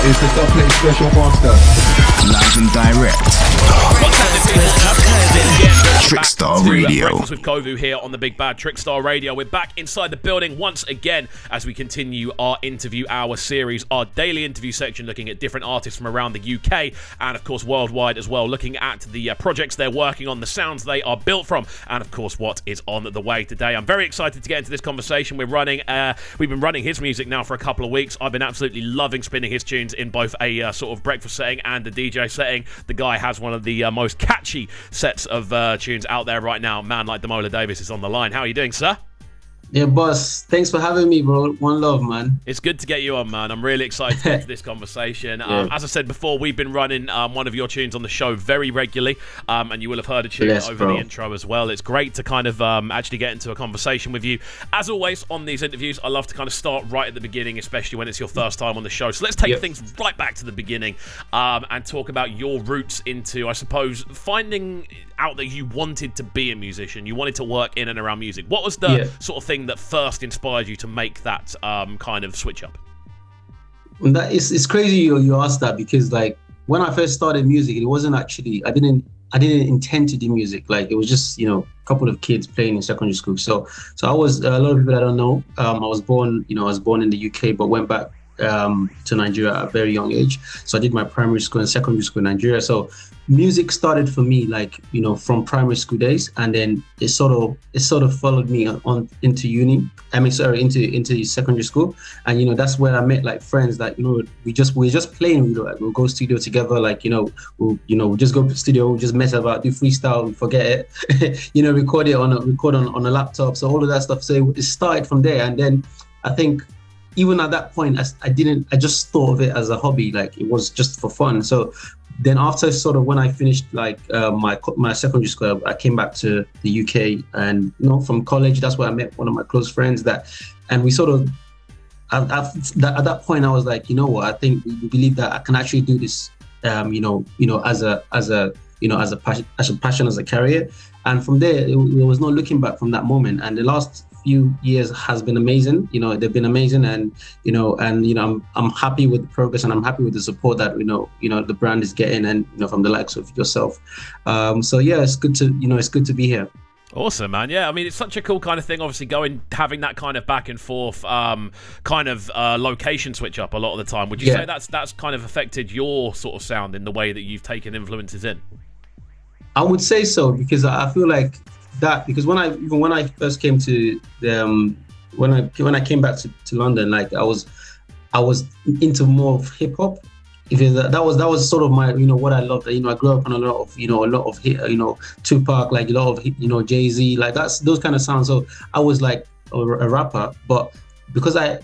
It's the Dubplate Special Master. Live and direct. Trickstar Radio. Breakfast with Kovu here on the Big Bad Trickstar Radio. We're back inside the building once again as we continue our interview hour series, our daily interview section looking at different artists from around the UK and of course worldwide as well, looking at the projects they're working on, the sounds they are built from, and of course what is on the way today. I'm very excited to get into this conversation. We've been running his music now for a couple of weeks. I've been absolutely loving spinning his tunes in both a sort of breakfast setting and a DJ setting. The guy has one of the most catchy sets of tunes out there right now. Man like Damola Davies is on the line. How are you doing, sir? Yeah, boss. Thanks for having me, bro. One love, man. It's good to get you on, man. I'm really excited to get to this conversation. As I said before, we've been running one of your tunes on the show very regularly, and you will have heard a tune over the intro as well. It's great to kind of actually get into a conversation with you. As always, on these interviews, I love to kind of start right at the beginning, especially when it's your first time on the show. So let's take things right back to the beginning and talk about your roots into, I suppose, finding out that you wanted to be a musician. You wanted to work in and around music. What was the sort of thing that first inspired you to make that kind of switch up? It's crazy you asked that, because like when I first started music, it wasn't actually, I didn't intend to do music. Like it was just, a couple of kids playing in secondary school. So I was, a lot of people that don't know, I was born in the UK, but went back to Nigeria at a very young age. So I did my primary school and secondary school in Nigeria. So music started for me like, from primary school days, and then it sort of followed me on into uni. Into secondary school. And that's where I met like friends that, we're just playing, we'll go studio together, like, we'll just go to studio, we'll just mess about, do freestyle, forget it, record on a laptop. So all of that stuff. So it started from there. And then I think even at that point, I just thought of it as a hobby, like it was just for fun. So then after sort of when I finished like my secondary school, I came back to the UK, and from college, that's where I met one of my close friends and we sort of, at that point I was like, what, I think we believe that I can actually do this, as a passion, as a career. And from there, there was no looking back from that moment. And the last few years has been amazing. They've been amazing, and I'm happy with the progress, and I'm happy with the support that the brand is getting, and from the likes of yourself. So yeah, it's good to be here. Awesome, man. Yeah, I mean, it's such a cool kind of thing, obviously having that kind of back and forth location switch up a lot of the time. Would you say that's kind of affected your sort of sound in the way that you've taken influences in? I would say so, because I feel like that, because when I first came to when I came back to London, like I was into more of hip hop. That was sort of my what I loved. I grew up on a lot of Tupac, like a lot of Jay-Z, like those kind of sounds. So I was like a rapper, but because I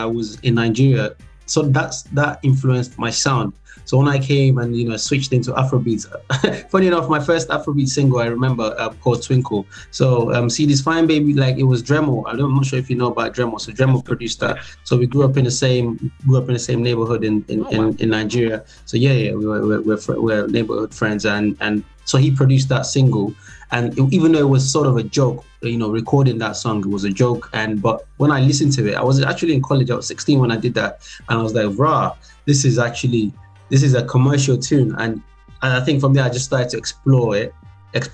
was in Nigeria, so that influenced my sound. So when I came and switched into Afrobeats, funny enough, my first Afrobeat single I remember called Twinkle. So see this fine baby, like it was Dremel. I'm not sure if you know about Dremel. So Dremel produced that. So we grew up in the same neighborhood in Nigeria. So we're neighborhood friends, and so he produced that single. And even though it was sort of a joke, recording that song, it was a joke. But when I listened to it, I was actually in college. I was 16 when I did that, and I was like, rah, this is a commercial tune. And I think from there I just started to explore it,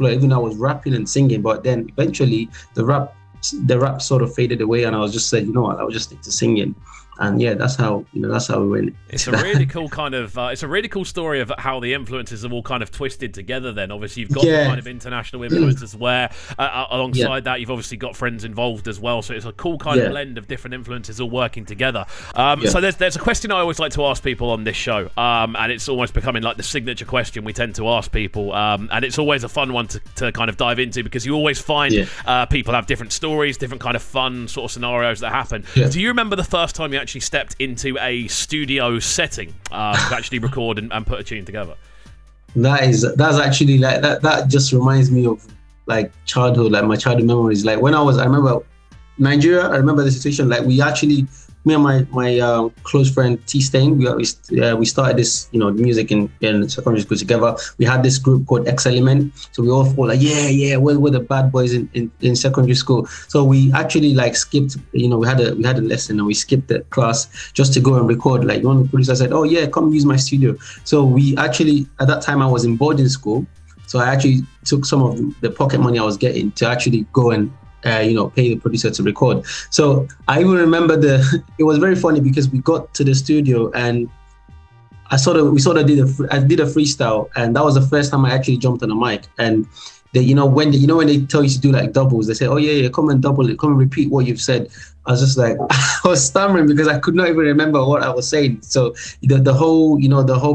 even though I was rapping and singing. But then eventually the rap sort of faded away, and I was just said, what, I'll just stick to singing. And yeah, that's how we went. It's a really cool kind of, it's a really cool story of how the influences have all kind of twisted together. Then obviously you've got the kind of international influences where alongside that you've obviously got friends involved as well. So it's a cool kind of blend of different influences all working together. So there's a question I always like to ask people on this show, and it's almost becoming like the signature question we tend to ask people, and it's always a fun one to kind of dive into, because you always find people have different stories, different kind of fun sort of scenarios that happen. Do you remember the first time you actually stepped into a studio setting to actually record and put a tune together? That's actually like that just reminds me of like childhood, like my childhood memories. Like when I remember Nigeria, I remember the situation, like we actually me and my close friend T Stain, we started this, music in secondary school together. We had this group called X Element, so we all thought like, we're the bad boys in secondary school. So we actually like skipped, we had a lesson and we skipped the class just to go and record. Like one of the producers said, "Oh yeah, come use my studio." So we actually, at that time I was in boarding school, so I actually took some of the pocket money I was getting to actually go and pay the producer to record. So I even remember it was very funny because we got to the studio and we did a freestyle, and that was the first time I actually jumped on a mic. And when they tell you to do like doubles, they say, "Oh yeah, come and double it, come and repeat what you've said." I was just like, I was stammering because I could not even remember what I was saying. So the whole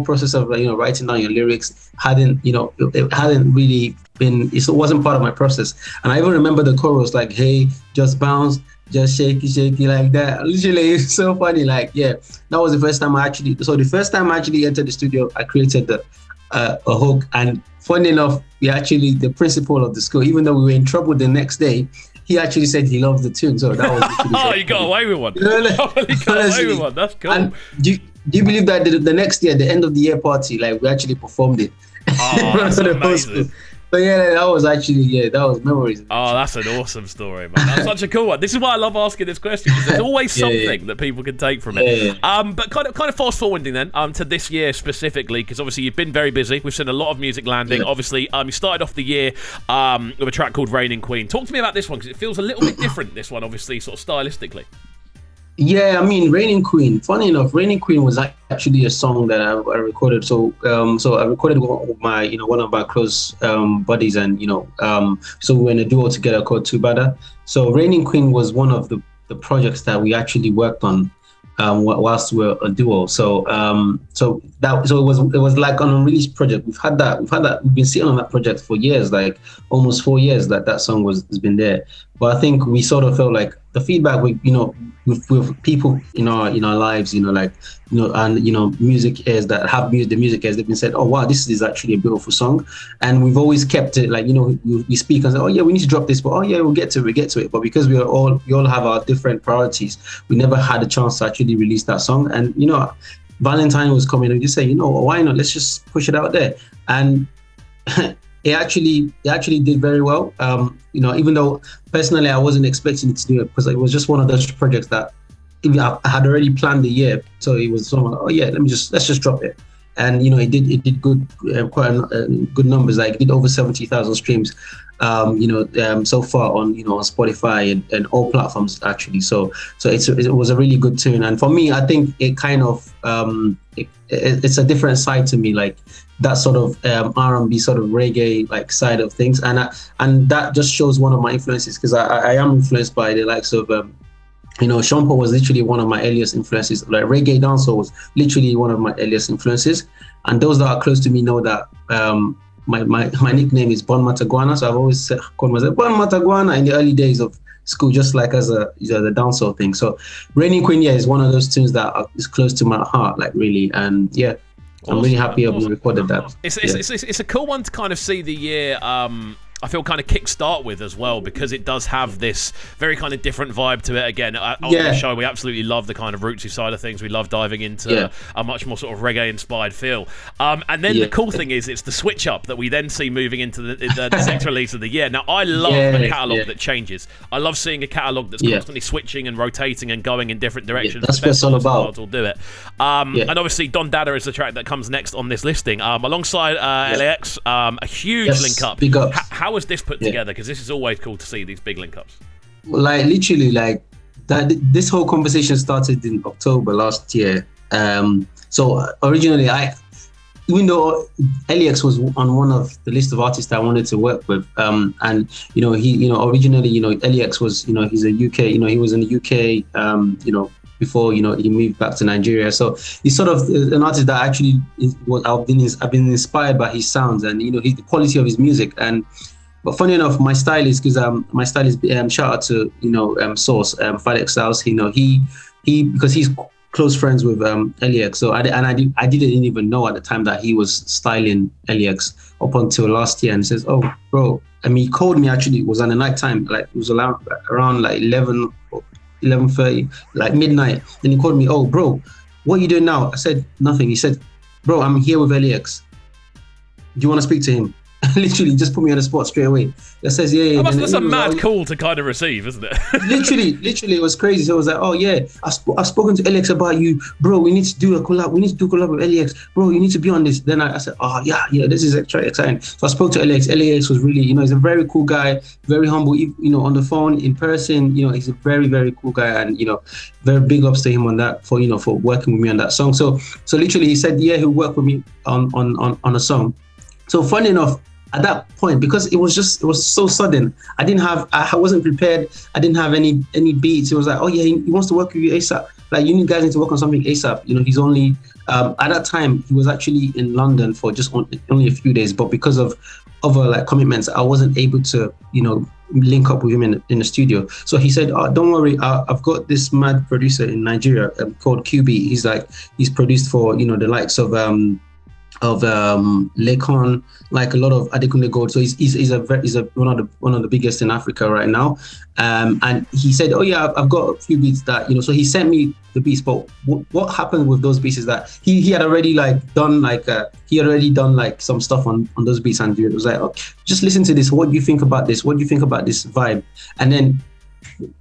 process of writing down your lyrics it hadn't really been, it wasn't part of my process. And I even remember the chorus like, "Hey, just bounce, just shaky like that." Literally, it's so funny. Like, yeah, that was the first time I actually entered the studio, I created a hook. And funny enough, the principal of the school, even though we were in trouble the next day, he actually said he loved the tune. So that was you got away with one. You got away with one. That's cool. And do you believe that the next year, the end of the year party, like we actually performed it? Oh, that's amazing. But yeah, that was memories. Oh, that's an awesome story, man. That's such a cool one. This is why I love asking this question, because there's always something that people can take from it. But kind of fast forwarding then to this year specifically, because obviously you've been very busy. We've seen a lot of music landing. Obviously, you started off the year with a track called Reigning Queen. Talk to me about this one, because it feels a little bit different, this one, obviously, sort of stylistically. Yeah, I mean, Reigning Queen. Funny enough, Reigning Queen was actually a song that I recorded. So I recorded with one of my close buddies, and so we were in a duo together called Two Bada. So Reigning Queen was one of the projects that we actually worked on whilst we were a duo. So it was like an unreleased project. We've been sitting on that project for years, like almost 4 years that song has been there. But I think we sort of felt like the feedback with people in our lives, music ears that have the music ears, they've been said, "Oh wow, this is actually a beautiful song." And we've always kept it like, we speak and say, "Oh yeah, we need to drop this," but "Oh yeah, we'll get to it." But because we all have our different priorities, we never had a chance to actually release that song. And Valentine was coming, and we just say, why not? Let's just push it out there. And it actually did very well. Even though personally I wasn't expecting it to do it, because it was just one of those projects that I had already planned the year. So it was sort of like, "Oh yeah, let's just drop it." And it did good, quite good numbers. Like it did over 70,000 streams, so far on on Spotify and all platforms actually. So it was a really good tune. And for me, I think it kind of it's a different side to me, like that sort of R&B sort of reggae like side of things, and that just shows one of my influences, because I am influenced by the likes of Sean Paul was literally one of my earliest influences. Like reggae dancehall was literally one of my earliest influences, and those that are close to me know that my nickname is Bon Mataguana, so I've always called myself Bon Mataguana in the early days of school, just like as the dancehall thing. So Reigning Queen, is one of those tunes that is close to my heart, like really, and yeah. I'm really happy we recorded that. It's a cool one to kind of see the year. I feel kind of kickstart with as well, because it does have this very kind of different vibe to it. Again, on the show, we absolutely love the kind of rootsy side of things. We love diving into a much more sort of reggae-inspired feel. And then the cool thing is, it's the switch up that we then see moving into the next release of the year. Now, I love a catalogue that changes. I love seeing a catalogue that's constantly switching and rotating and going in different directions. That's what it's all about. Will do it. And obviously, Don Dada is the track that comes next on this listing, alongside L.A.X. A huge link up. Big up. How was this put together? Because this is always cool to see these big link ups. Like literally, like that. This whole conversation started in October last year. So originally, even though L.A.X was on one of the list of artists I wanted to work with, and originally, L.A.X was, he's a UK, he was in the UK, before he moved back to Nigeria. So he's sort of an artist that actually I've been inspired by his sounds and the quality of his music. But funny enough, my stylist, shout out to Source, Felix House. He because he's close friends with L.A.X. So I didn't even know at the time that he was styling L.A.X. up until last year, and he says, "Oh, bro." I mean, he called me, actually. It was on the night time, like it was around like 11 11:30, like midnight. Then he called me, oh, bro, what are you doing now? I said, nothing. He said, bro, I'm here with L.A.X. Do you want to speak to him? Literally just put me on the spot straight away. That says, yeah. That's a mad call to kind of receive, isn't it? literally, it was crazy. So I was like, oh yeah, I've spoken to L.A.X about you, bro. We need to do a collab. We need to do a collab with L.A.X, bro. You need to be on this. Then I said, oh yeah, this is exciting. So I spoke to L.A.X. L.A.X was really, he's a very cool guy, very humble. On the phone, in person, he's a very, very cool guy, and very big ups to him on that for working with me on that song. So literally, he said, yeah, he'll work with me on a song. So funny enough, at that point, because it was so sudden, I wasn't prepared. I didn't have any beats. It was like, oh yeah, he wants to work with you ASAP. Like, you guys need to work on something ASAP. He's only, at that time, he was actually in London for just only a few days, but because of other commitments, I wasn't able to, link up with him in the studio. So he said, oh, don't worry, I've got this mad producer in Nigeria called QB. He's produced for, the likes of Lekon, like a lot of Adekunle Gold. So he's one of the biggest in Africa right now. And he said, oh yeah, I've got a few beats that, so he sent me the beats. But what happened with those beats is that he had already done some stuff on those beats, and it was like, oh, just listen to this. What do you think about this? What do you think about this vibe? And then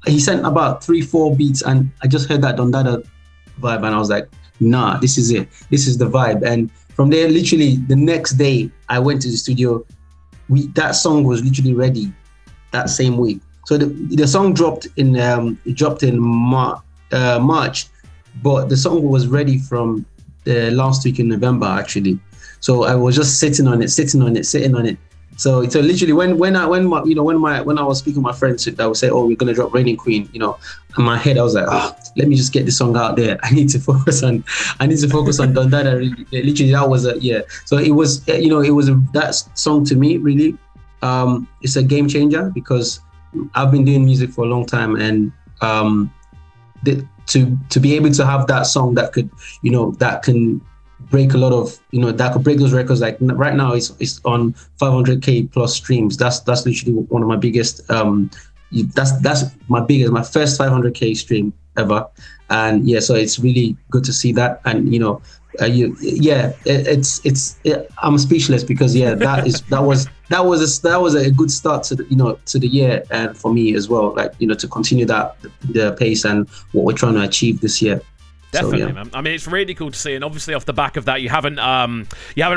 he sent about 3-4 beats, and I just heard that Dondada vibe, and I was like, nah, this is it. This is the vibe. And from there, literally the next day, I went to the studio. That song was literally ready that same week. So the song dropped in March, but the song was ready from the last week in November actually. So I was just sitting on it. So literally when I was speaking with my friends that would say, oh, we're gonna drop Raining Queen, in my head I was like, let me just get this song out there. I need to focus on Dondada. Literally that was So it was that song to me really, it's a game changer because I've been doing music for a long time, and to be able to have that song that could that can break a lot of that could break those records. Like right now it's on 500k plus streams. That's literally one of my biggest that's my first 500k stream ever. And so it's really good to see that. And I'm speechless because that was a good start to the year, and for me as well, to continue the pace and what we're trying to achieve this year. Definitely, man. I mean, it's really cool to see, and obviously off the back of that, you haven't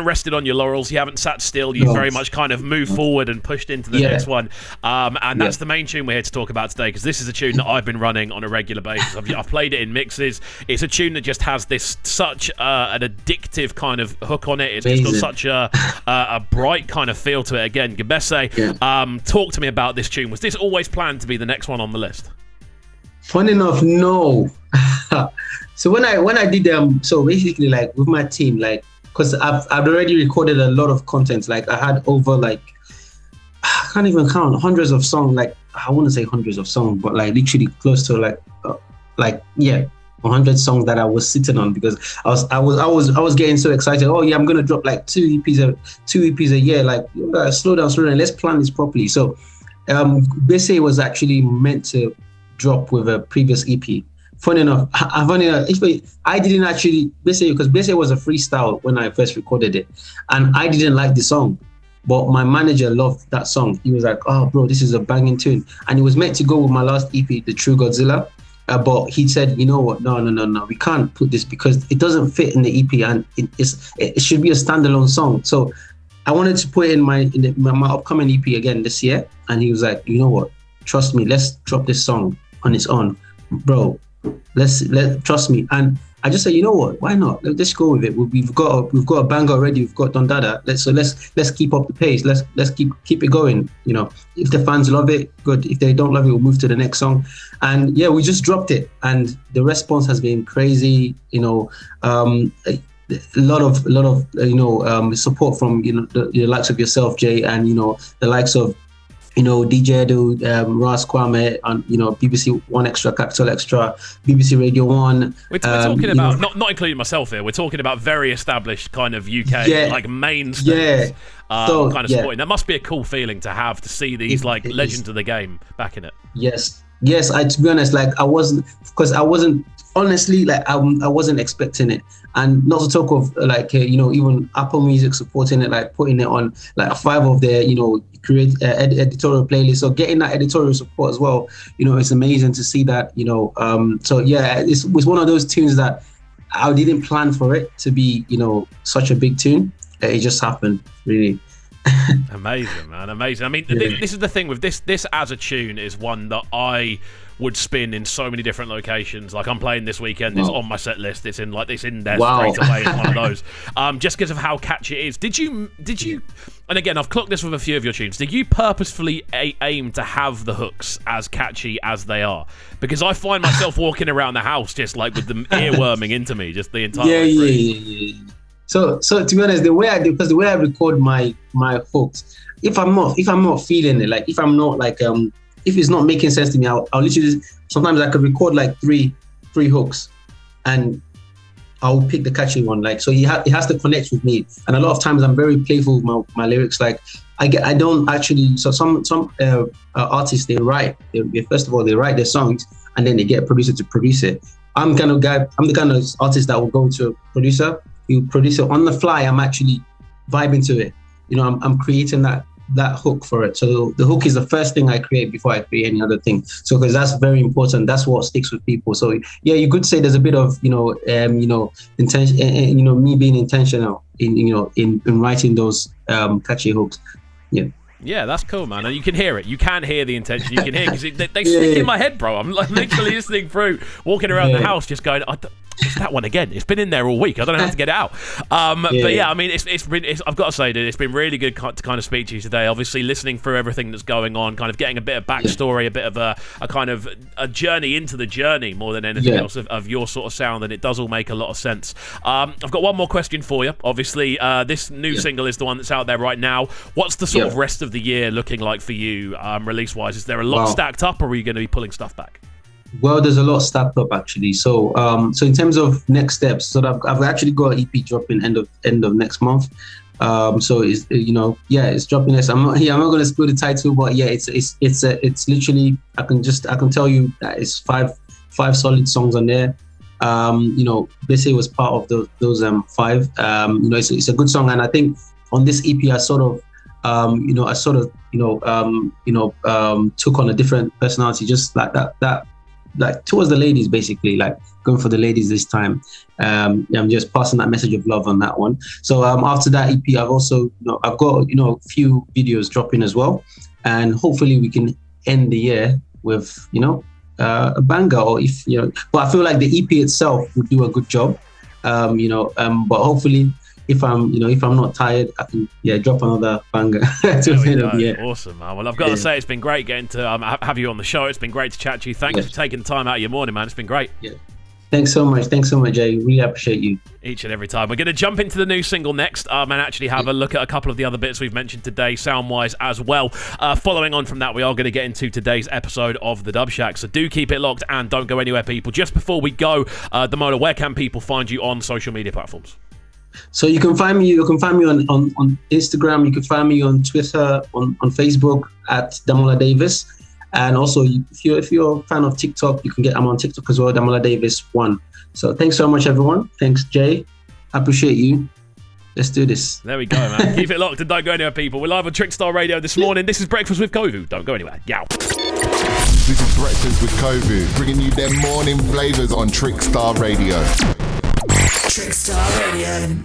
rested on your laurels. You haven't sat still. You've very much kind of moved forward and pushed into the next one. And that's the main tune we're here to talk about today, because this is a tune that I've been running on a regular basis. I've played it in mixes. It's a tune that just has such an addictive kind of hook on it. It's just got such a bright kind of feel to it. Again, Gbese, talk to me about this tune. Was this always planned to be the next one on the list? Funny enough, no. So when I did so basically with my team, because I've already recorded a lot of content. I had over I can't even count hundreds of songs. I wouldn't say hundreds of songs, but literally close to 100 songs that I was sitting on, because I was getting so excited. Oh yeah, I'm gonna drop 2 EPs a year. Slow down. Let's plan this properly. So Gbese was actually meant to drop with a previous EP. Funny enough, I didn't actually because Gbese was a freestyle when I first recorded it, and I didn't like the song, but my manager loved that song. He was like, "Oh, bro, this is a banging tune," and it was meant to go with my last EP, The True Godzilla. But he said, "You know what? No, we can't put this because it doesn't fit in the EP, and it should be a standalone song." So I wanted to put it in my upcoming EP again this year, and he was like, "You know what? Trust me, let's drop this song on its own, bro. Let's trust me." And I just said, you know what? Why not? Let's go with it. We've got a banger already. We've got Dondada. Let's keep up the pace. Let's keep it going. If the fans love it, good. If they don't love it, we'll move to the next song. And we just dropped it, and the response has been crazy. A lot of support from the likes of yourself, Jay, and the likes of DJ Edu, Ras Kwame, and BBC One Extra, Capital Extra, BBC Radio 1. We're talking about not including myself here. We're talking about very established kind of UK mainstays. Kind of supporting. That must be a cool feeling to see these legends of the game back in it. Yes, Yes, to be honest, like I wasn't honestly, like I wasn't expecting it, and not to talk of like even Apple Music supporting it, like putting it on like 5 of their create editorial playlists. So getting that editorial support as well, it's amazing to see that. So yeah, it was one of those tunes that I didn't plan for it to be such a big tune. It just happened, really. Amazing, man, amazing. I mean, this is the thing with this as a tune is one that I would spin in so many different locations. Like I'm playing this weekend, it's on my set list, it's in there straight away. It's one of those. Just because of how catchy it is. Did you and again, I've clocked this with a few of your tunes, did you purposefully aim to have the hooks as catchy as they are? Because I find myself walking around the house just like with them earworming into me just the entire way through. Yeah. So to be honest, the way I record my hooks, if I'm not feeling it, like if I'm not like if it's not making sense to me, I'll literally sometimes I could record like three hooks, and I'll pick the catchy one. Like so, it has to connect with me. And a lot of times I'm very playful with my lyrics. Like I don't actually. So some artists they write their songs and then they get a producer to produce it. I'm the kind of artist that will go to a producer. You produce it on the fly. I'm actually vibing to it. I'm creating that hook for it. So the hook is the first thing I create before I create any other thing. So because that's very important. That's what sticks with people. So yeah, you could say there's a bit of intention. Me being intentional in writing those catchy hooks. Yeah. Yeah, that's cool, man. And you can hear it. You can hear the intention. You can hear because they stick in my head, bro. I'm like literally listening through, walking around the house, just going, it's that one again. It's been in there all week. I don't know how to get it out. But yeah, I mean, it's I've got to say, dude, it's been really good to kind of speak to you today. Obviously, listening through everything that's going on, kind of getting a bit of backstory, a bit of a kind of a journey into the journey more than anything else of your sort of sound, and it does all make a lot of sense. I've got one more question for you. Obviously, this new single is the one that's out there right now. What's the sort of rest of the year looking like for you, release-wise? Is there a lot stacked up, or are you going to be pulling stuff back? Well, there's a lot stacked up actually. So, so in terms of next steps, so I've actually got an EP dropping end of next month. So it's it's dropping this. I'm not going to spill the title, but yeah, it's literally I can tell you that it's five solid songs on there. Gbese was part of those 5. It's a good song, and I think on this EP I took on a different personality, just like that. Like towards the ladies, basically, like going for the ladies this time. I'm just passing that message of love on that one. So after that EP, I've also, I've got a few videos dropping as well, and hopefully we can end the year with a banger. Or but I feel like the EP itself would do a good job. But hopefully, if I'm not tired, I can drop another banger to the end of the year. Awesome, man. Well, I've got to say, it's been great getting to have you on the show. It's been great to chat to you. Thanks for taking the time out of your morning, man. It's been great. Yeah. Thanks so much, Jay. Really appreciate you. Each and every time. We're going to jump into the new single next and actually have a look at a couple of the other bits we've mentioned today, sound-wise as well. Following on from that, we are going to get into today's episode of The Dub Shack. So do keep it locked and don't go anywhere, people. Just before we go, Damola, where can people find you on social media platforms? So you can find me on Instagram, you can find me on Twitter, on Facebook at Damola Davies. And also if you're a fan of TikTok, I'm on TikTok as well, Damola Davies 1. So thanks so much, everyone. Thanks, Jay. I appreciate you. Let's do this. There we go, man. Keep it locked and don't go anywhere, people. We're live on Trickstar Radio this morning. This is Breakfast with KXVU. Don't go anywhere. Yow. This is Breakfast with KXVU, bringing you their morning flavors on Trickstar Radio. Trickstar Radio.